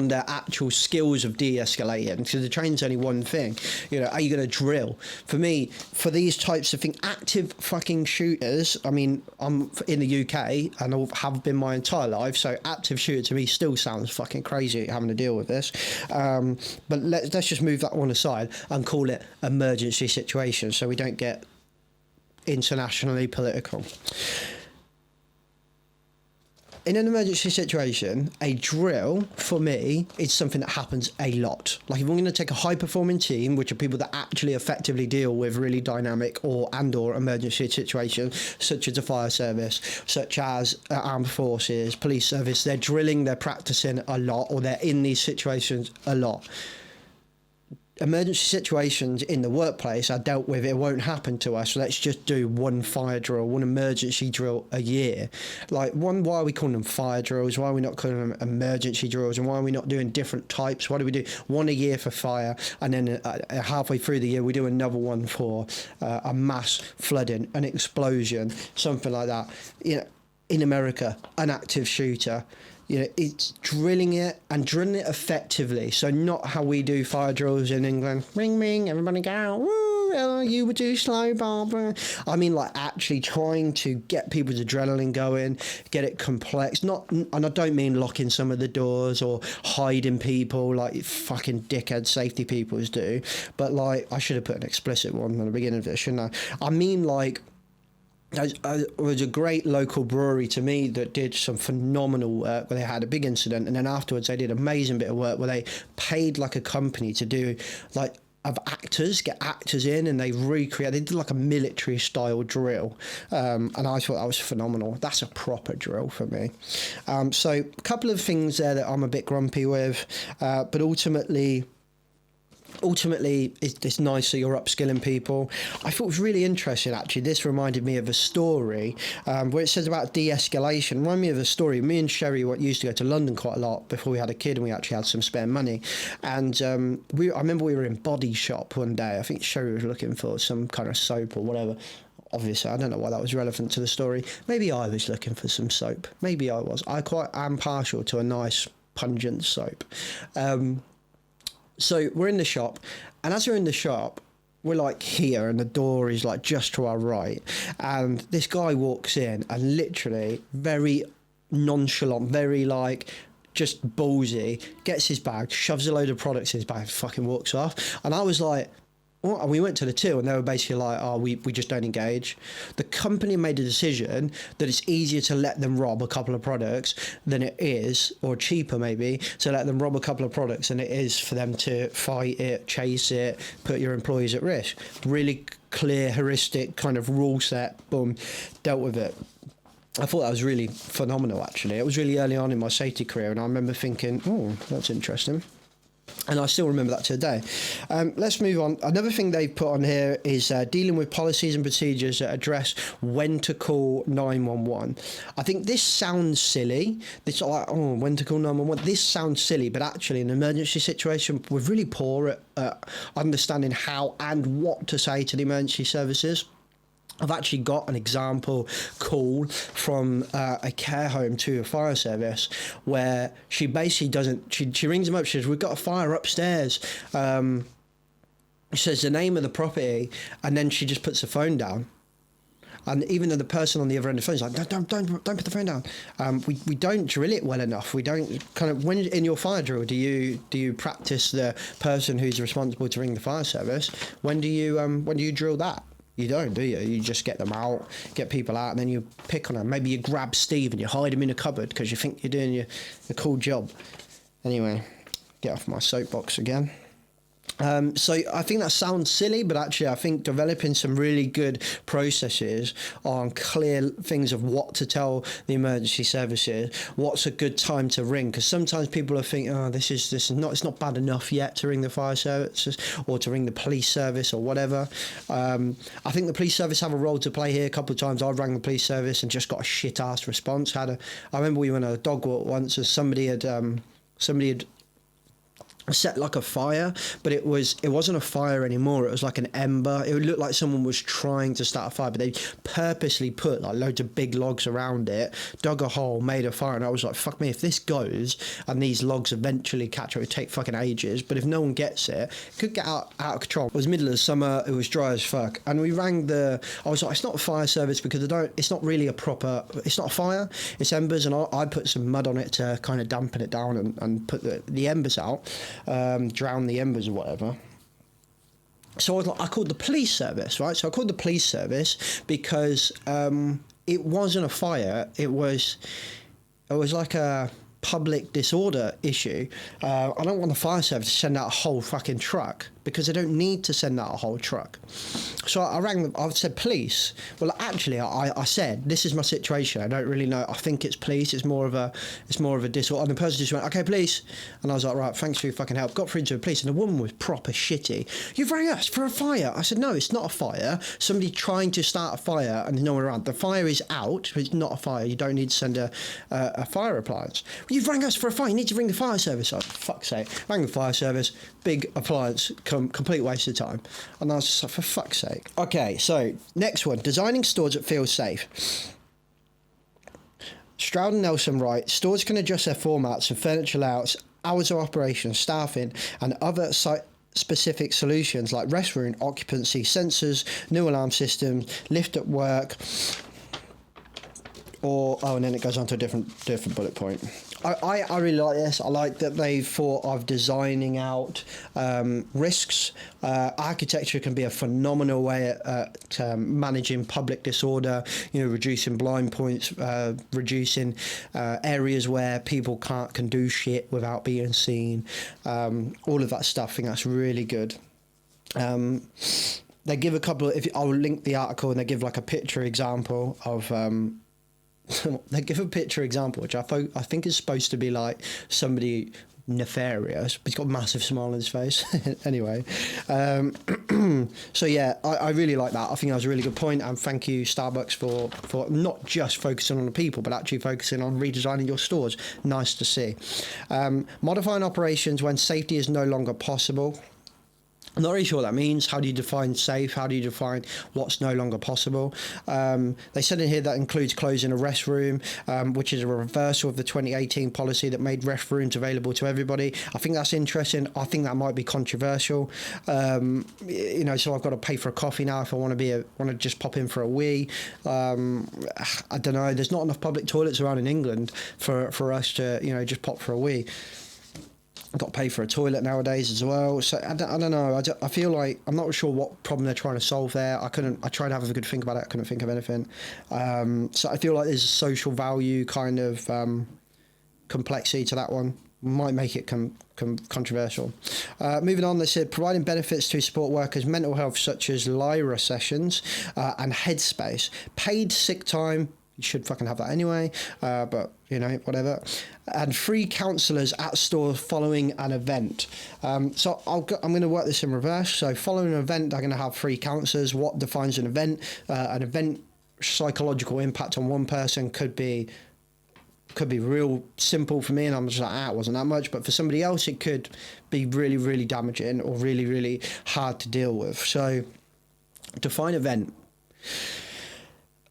their actual skills of de-escalating? Because the training's only one thing. You know, are you going to drill? For me, for these types of things, active fucking shooters, I mean, I'm in the UK and I have been my entire life, so active shooter to me still sounds fucking crazy having to deal with this. But let's just move that one aside and call it emergency situation so we don't get internationally political. In an emergency situation, a drill, for me, is something that happens a lot. Like, if we're going to take a high-performing team, which are people that actually effectively deal with really dynamic or emergency situations, such as the fire service, such as armed forces, police service, they're drilling, they're practicing a lot, or they're in these situations a lot. emergency situations in the workplace are dealt with. It won't happen to us. Let's just do one fire drill, one emergency drill a year. Like, why are we calling them fire drills? Why are we not calling them emergency drills? And why are we not doing different types? Why do we do one a year for fire, and then halfway through the year we do another one for a mass flooding, an explosion, something like that? You know, in America, an active shooter. You know, it's drilling it effectively. So not how we do fire drills in England. Ring, ring, everybody go. Woo, you were too slow, Barbara. I mean, like, actually trying to get people's adrenaline going, get it complex. And I don't mean locking some of the doors or hiding people like fucking dickhead safety peoples do. But, like, I should have put an explicit one at the beginning of this, shouldn't I? I mean, like, there was a great local brewery to me that did some phenomenal work where they had a big incident, and then afterwards they did an amazing bit of work where they paid like a company to do like get actors in, and they did like a military style drill, and I thought that was phenomenal. That's a proper drill for me. So a couple of things there that I'm a bit grumpy with, but ultimately it's nice that you're upskilling people. I thought it was really interesting, actually. This reminded me of a story where it says about de-escalation. Reminded me of a story. Me and Sherry used to go to London quite a lot before we had a kid, and we actually had some spare money. And I remember we were in Body Shop one day. I think Sherry was looking for some kind of soap or whatever. Obviously, I don't know why that was relevant to the story. Maybe I was looking for some soap. Maybe I was. I quite am partial to a nice pungent soap. So we're in the shop, and as we're in the shop, we're like here, and the door is like just to our right, and this guy walks in and literally very nonchalant, very like just ballsy, gets his bag, shoves a load of products in his bag, fucking walks off. And I was like, what? And we went to the till, and they were basically like, oh, we just don't engage. The company made a decision that it's easier to let them rob a couple of products than it is, or cheaper maybe, to let them rob a couple of products than it is for them to fight it, chase it, put your employees at risk. Really clear, heuristic kind of rule set, boom, dealt with it. I thought that was really phenomenal, actually. It was really early on in my safety career, and I remember thinking, oh, that's interesting. And I still remember that today. Let's move on. Another thing they've put on here is dealing with policies and procedures that address when to call 911. I think this sounds silly. This like, oh, when to call 911. This sounds silly, but actually in an emergency situation, we're really poor at understanding how and what to say to the emergency services. I've actually got an example call from a care home to a fire service where she basically she rings them up, she says, we've got a fire upstairs. She says the name of the property, and then she just puts the phone down. And even though the person on the other end of the phone is like, don't put the phone down. We don't drill it well enough. We don't kind of, when in your fire drill, do you practice the person who's responsible to ring the fire service? When do you drill that? You don't, do you? You just get them out, get people out, and then you pick on them. Maybe you grab Steve and you hide him in a cupboard because you think you're doing a cool job. Anyway, get off my soapbox again. So I think that sounds silly, but actually I think developing some really good processes on clear things of what to tell the emergency services, what's a good time to ring, because sometimes people are thinking, oh, it's not bad enough yet to ring the fire services or to ring the police service or whatever. I think the police service have a role to play here. A couple of times I've rang the police service and just got a shit ass response. I remember we went on a dog walk once, and somebody had set like a fire, but it wasn't a fire anymore. It was like an ember. It would look like someone was trying to start a fire, but they purposely put like loads of big logs around it, dug a hole, made a fire. And I was like, fuck me, if this goes and these logs eventually catch it would take fucking ages, but if no one gets it could get out of control. It was middle of the summer, it was dry as fuck, and we rang I was like, it's not a fire service because it's not really it's not a fire, it's embers, and I put some mud on it to kind of dampen it down and put the embers out. Drown the embers or whatever. So I called the police service, right? So I called the police service because it wasn't a fire. It was like a public disorder issue. I don't want the fire service to send out a whole fucking truck because they don't need to send out a whole truck. So I rang them. I said, police. Well, actually, I said, this is my situation. I don't really know. I think it's police. It's more of a disorder. And the person just went, okay, police. And I was like, right, thanks for your fucking help. Got through to the police, and the woman was proper shitty. You've rang us for a fire. I said, no, it's not a fire. Somebody trying to start a fire and there's no one around. The fire is out, but it's not a fire. You don't need to send a fire appliance. Well, you've rang us for a fire. You need to ring the fire service. Oh, for fuck's sake. Rang the fire service. Big appliance. Complete waste of time. And I was just like, for fuck's sake. Okay, so next one. Designing stores that feel safe. Stroud and Nelson write, stores can adjust their formats and furniture layouts, hours of operation, staffing, and other site-specific solutions like restroom occupancy, sensors, new alarm systems, lift at work, and then it goes on to a different bullet point. I really like this. I like that they thought of designing out risks. Architecture can be a phenomenal way at managing public disorder, reducing blind points, reducing areas where people can do shit without being seen. All of that stuff, I think that's really good. They give a couple of, I'll link the article, and they give like a picture example of they give a picture example, which I think is supposed to be like somebody nefarious, but he's got a massive smile on his face. Anyway, so yeah, I really like that. I think that was a really good point, and thank you, Starbucks, for not just focusing on the people, but actually focusing on redesigning your stores. Nice to see. Modifying operations when safety is no longer possible. I'm not really sure what that means. How do you define safe? How do you define what's no longer possible? They said in here that includes closing a restroom, which is a reversal of the 2018 policy that made restrooms available to everybody. I think that's interesting. I think that might be controversial. So I've got to pay for a coffee now if I want to just pop in for a wee. I don't know. There's not enough public toilets around in England for us to just pop for a wee. I've got to pay for a toilet nowadays as well. So I don't know. I feel like I'm not sure what problem they're trying to solve there. I tried to have a good think about it. I couldn't think of anything. So I feel like there's a social value kind of complexity to that one. Might make it controversial. Moving on, they said providing benefits to support workers' mental health, such as Lyra sessions and Headspace, paid sick time. You should fucking have that anyway, but whatever. And free counsellors at stores following an event. So I'm going to work this in reverse. So following an event, I'm going to have free counsellors. What defines an event? An event psychological impact on one person could be real simple for me, and I'm just like, it wasn't that much. But for somebody else, it could be really, really damaging or really, really hard to deal with. So define event.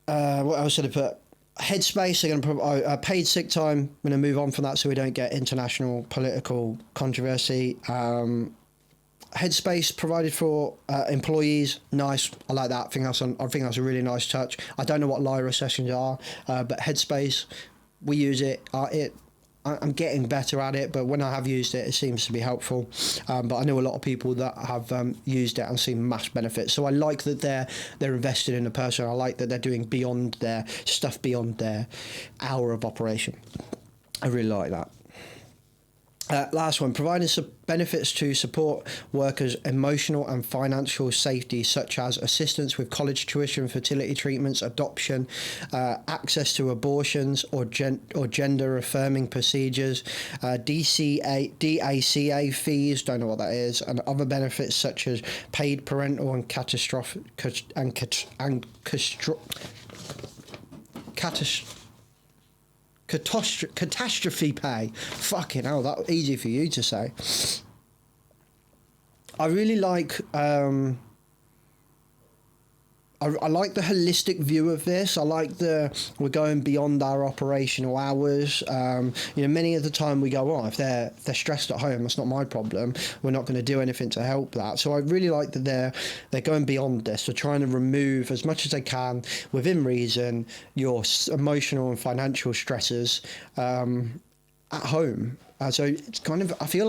What else did I put? Headspace, they're going to provide paid sick time. I'm going to move on from that so we don't get international political controversy. Headspace provided for employees. Nice. I like that. I think that's a really nice touch. I don't know what Lyra sessions are, but Headspace, we use it. I'm getting better at it, but when I have used it, it seems to be helpful. But I know a lot of people that have used it and seen mass benefits. So I like that they're invested in the person. I like that they're doing beyond their hour of operation. I really like that. Last one, providing benefits to support workers' emotional and financial safety, such as assistance with college tuition, fertility treatments, adoption, access to abortions or gender-affirming procedures, DACA fees, don't know what that is, and other benefits such as paid parental and catastrophe pay. Fucking hell, that was easy for you to say. I really like I like the holistic view of this. I like we're going beyond our operational hours. Many of the time we go, if they're stressed at home, that's not my problem. We're not going to do anything to help that. So I really like that they're going beyond this. They're trying to remove as much as they can, within reason, your emotional and financial stresses at home. So it's kind of, I feel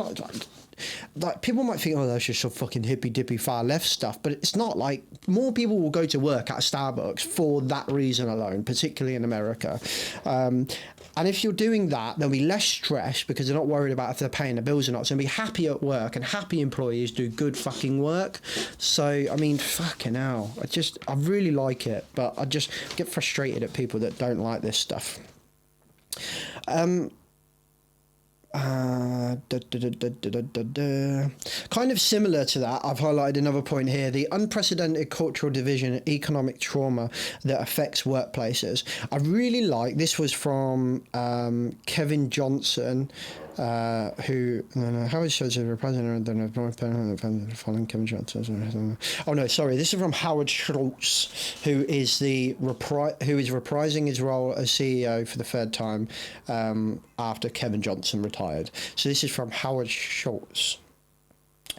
like people might think, oh, that's just some fucking hippy dippy far left stuff, but it's not. Like, more people will go to work at a Starbucks for that reason alone, particularly in America. And if you're doing that, there'll be less stress because they're not worried about if they're paying the bills or not. So they'll be happy at work, and happy employees do good fucking work. So, I mean, fucking hell. I really like it, but I just get frustrated at people that don't like this stuff. Kind of similar to that, I've highlighted another point here: the unprecedented cultural division and economic trauma that affects workplaces. I really like this. Was from Kevin Johnson, who how is shows a president following Kevin Johnson. Oh no, sorry, this is from Howard Schultz, who is reprising his role as CEO for the third time after Kevin Johnson retired. So this is from Howard Schultz.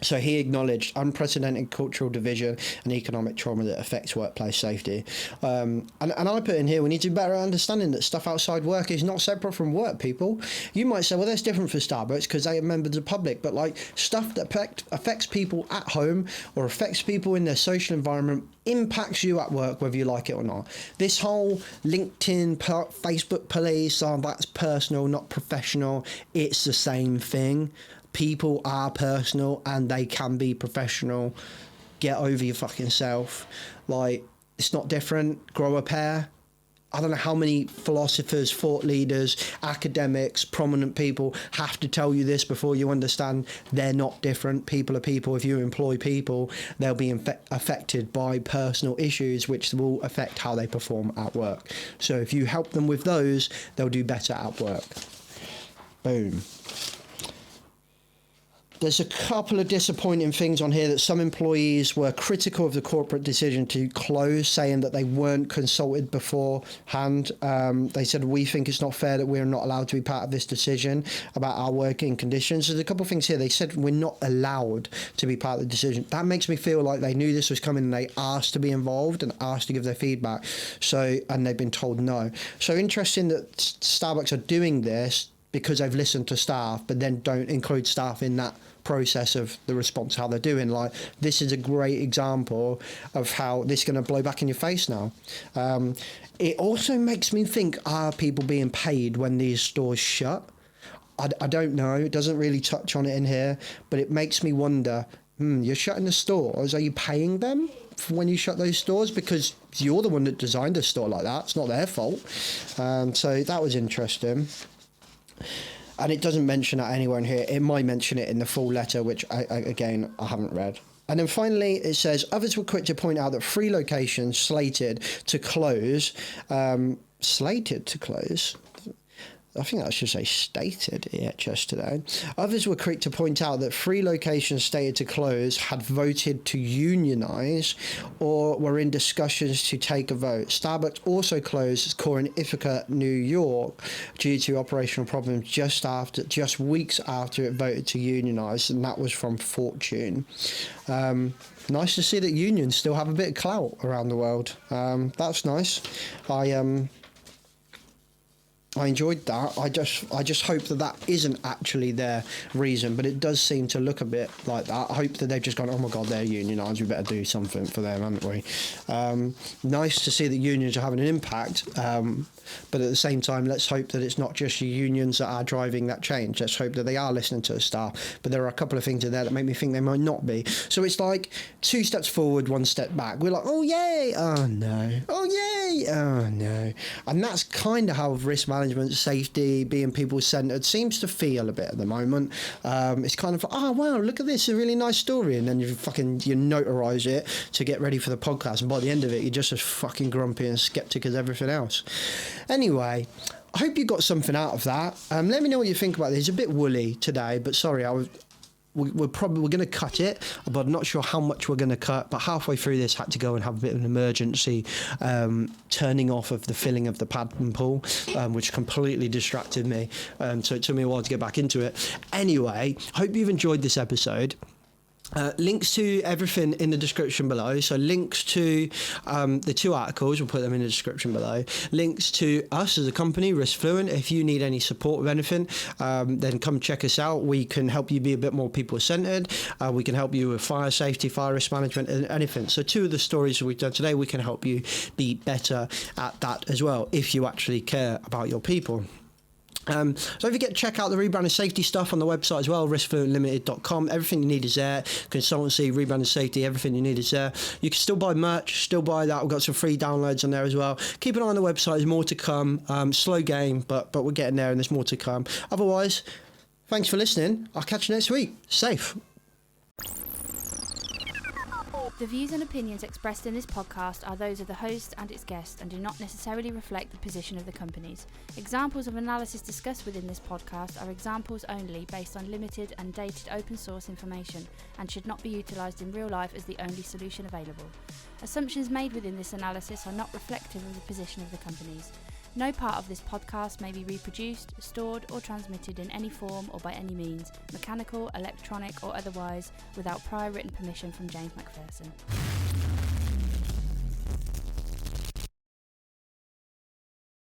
So he acknowledged unprecedented cultural division and economic trauma that affects workplace safety. And I put in here, we need to better understanding that stuff outside work is not separate from work, people. You might say, well, that's different for Starbucks because they are members of the public, but like stuff that affects people at home or affects people in their social environment impacts you at work, whether you like it or not. This whole LinkedIn, Facebook police, that's personal, not professional. It's the same thing. People are personal and they can be professional. Get over your fucking self. Like, it's not different. Grow a pair. I don't know how many philosophers, thought leaders, academics, prominent people have to tell you this before you understand they're not different. People are people. If you employ people, they'll be affected by personal issues which will affect how they perform at work. So if you help them with those, they'll do better at work. Boom. There's a couple of disappointing things on here that some employees were critical of the corporate decision to close, saying that they weren't consulted beforehand. They said, we think it's not fair that we're not allowed to be part of this decision about our working conditions. There's a couple of things here. They said we're not allowed to be part of the decision. That makes me feel like they knew this was coming and they asked to be involved and asked to give their feedback. And they've been told no. So interesting that Starbucks are doing this because they've listened to staff, but then don't include staff in that process of the response, how they're doing. Like, this is a great example of how this is going to blow back in your face now. It also makes me think, are people being paid when these stores shut? I don't know. It doesn't really touch on it in here, but it makes me wonder, you're shutting the stores. Are you paying them for when you shut those stores? Because you're the one that designed a store like that. It's not their fault. So that was interesting. And it doesn't mention that anywhere in here. It might mention it in the full letter, which, I haven't read. And then finally, it says, others were quick to point out that 3 locations slated to close. I think that should say stated EHS today. Others were quick to point out that 3 locations stated to close had voted to unionize or were in discussions to take a vote. Starbucks also closed its core in Ithaca, New York, due to operational problems just weeks after it voted to unionize, and that was from Fortune. Nice to see that unions still have a bit of clout around the world. That's nice. I enjoyed that. I just hope that isn't actually their reason, but it does seem to look a bit like that. I hope that they've just gone, oh my God, they're unionised, we better do something for them, haven't we? Nice to see that unions are having an impact, but at the same time, let's hope that it's not just unions that are driving that change. Let's hope that they are listening to the staff, but there are a couple of things in there that make me think they might not be. So it's like 2 steps forward, 1 step back. We're like, oh yay, oh no, oh yay, oh no. And that's kind of how risk management, safety, being people-centered seems to feel a bit at the moment. It's kind of, oh wow, look at this, a really nice story, and then you notarize it to get ready for the podcast, and by the end of it, you're just as fucking grumpy and skeptic as everything else. Anyway, I hope you got something out of that. Let me know what you think about this. It's a bit woolly today, but sorry, we're going to cut it, but I'm not sure how much we're going to cut. But halfway through this, had to go and have a bit of an emergency turning off of the filling of the pad and pool, which completely distracted me. So it took me a while to get back into it. Anyway, hope you've enjoyed this episode. Links to everything in the description below. So links to the 2 articles, we'll put them in the description below. Links to us as a company, Riskfluent. If you need any support with anything, then come check us out. We can help you be a bit more people-centered. We can help you with fire safety, fire risk management, and anything. So 2 of the stories we've done today, we can help you be better at that as well, if you actually care about your people. So don't forget to check out the rebranding safety stuff on the website as well, riskfluentlimited.com. Everything you need is there. Consultancy, rebranding safety, everything you need is there. You can still buy merch, still buy that. We've got some free downloads on there as well. Keep an eye on the website, there's more to come. Slow game, but we're getting there and there's more to come. Otherwise, thanks for listening. I'll catch you next week. Safe. The views and opinions expressed in this podcast are those of the host and its guest and do not necessarily reflect the position of the companies. Examples of analysis discussed within this podcast are examples only based on limited and dated open source information and should not be utilised in real life as the only solution available. Assumptions made within this analysis are not reflective of the position of the companies. No part of this podcast may be reproduced, stored or transmitted in any form or by any means, mechanical, electronic or otherwise, without prior written permission from James MacPherson.